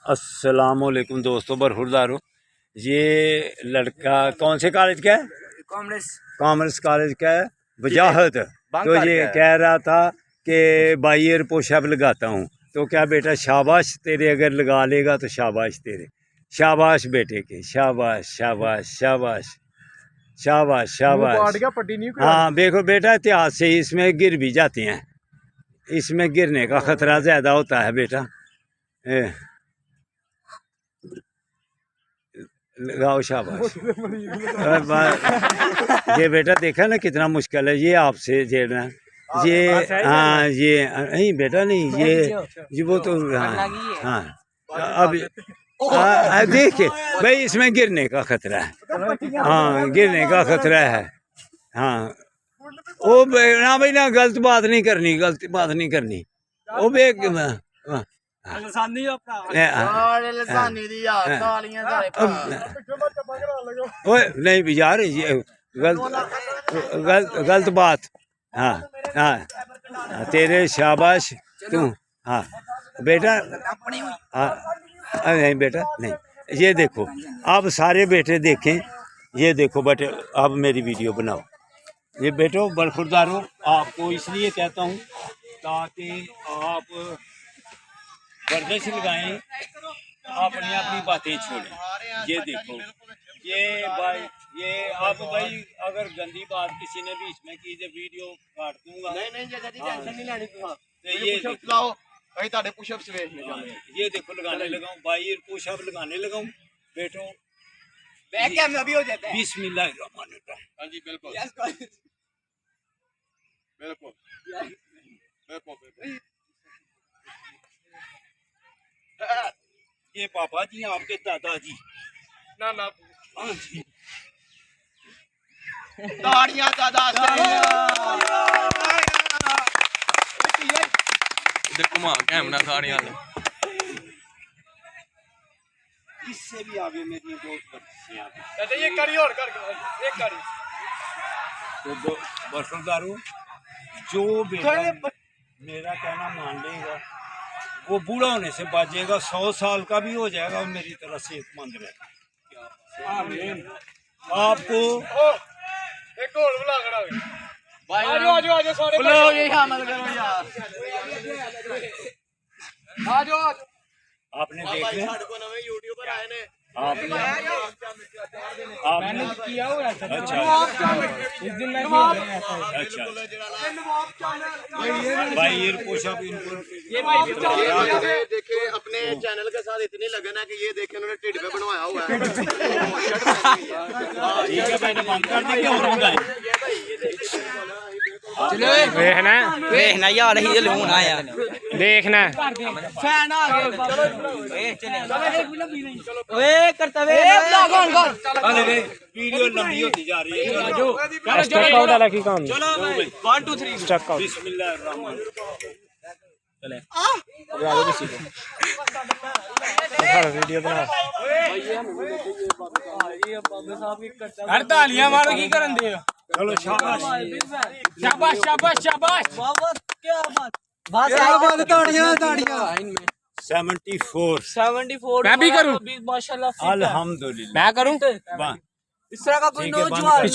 अस्सलामुअलैकुम दोस्तों, बरखुरदारो। ये लड़का कौन से कॉलेज का है? कॉमर्स कॉलेज का है, वजाहत। तो ये कह रहा था कि बाई ईयर पुशअप लगाता हूँ। तो क्या बेटा, शाबाश तेरे, अगर लगा लेगा तो शाबाश तेरे, शाबाश बेटे के, शाबाश शाबाश शाबाश शाबाश शाबाश। हाँ देखो बेटा, इतिहास से इसमें गिर भी जाते हैं, इसमें गिरने का खतरा ज़्यादा होता है बेटा। लगाओ शाबाश। ये बेटा देखा ना कितना मुश्किल है ये आपसे झेलना। ये हाँ, ये नहीं बेटा, नहीं ये वो तो हाँ हाँ। अब देखिए भाई, इसमें गिरने का खतरा है। हाँ, गिरने का खतरा है। हाँ वो ना भाई, ना गलत बात नहीं करनी, गलत बात नहीं करनी। वो भी नहीं भी यार, ये गलत बात। हाँ हाँ, तेरे शाबाश तू। हाँ बेटा, हाँ नहीं बेटा नहीं। ये देखो, आप सारे बेटे देखें, ये देखो बेटे, आप मेरी वीडियो बनाओ। ये बेटो बरखुरदारो, आपको इसलिए कहता हूँ ताकि आप वर्जिश लगाएं, अपनी अपनी बातें छोड़ें। ये देखो, ये भाई, ये आप भाई अगर गंदी बात किसी ने बीच में की तो वीडियो काट दूंगा। नहीं टेंशन नहीं लेनी। तो ये लाओ भाई, ताड़े पुशअप्स देख लो। ये देखो लगाने लगाऊं, भाई पुशअप लगाने लगाऊं बेटो, बैक कैम अभी हो जाता है। बिस्मिल्लाहिर्रहमानिर्रहीम। हां जी बिल्कुल बिल्कुल बिल्कुल। ये पापा जी, आपके दादाजी। ना ना, हाँ जी, ताड़ियां दादा से। घुमा कैमरा ताड़ियां। इससे भी आगे मेरी बहुत ये करी और कर एक करी। तो बरखुरदारो, जो बेटा मेरा कहना मान लेगा वो बूढ़ा होने से बचेगा, 100 साल का भी हो जाएगा और मेरी तरह सेहतमंद रहेगा। आपको एक और बुला खड़ा भाई, आजो सारे बुलाओ, ये शामिल करो यार, आजो। आपने देखा यूट्यूबर आए ने, आपने किया हुआ है। अच्छा इस दिन में अच्छा भाई, ये पुशअप इनको देखे अपने चैनल के साथ इतनी लगन है कि ये देखे उन्होंने टिड पे बनवाया हुआ है। ठीक है भाई, बंद कर देंगे। देखना देखना यार, ही लूना यार, देखना फैन आ गए। ओए करता वे कौन कौन। अरे वीडियो लंबी होती जा रही है। जो स्टक आउट वाला की काम। चलो भाई 1 2 3 स्टक आउट। बिस्मिल्लाहिर्रहमान चले आ आगे किसी को वीडियो बना। यार तालियां मारो, की करन दे। चलो शाबाश शाबाश शाबाश शाबाश। क्या बात ताड़ियां ताड़ियां। 74 मैं भी करूं माशाल्लाह, अल्हम्दुलिल्लाह। मैं करूं इस तरह का कोई नौजवान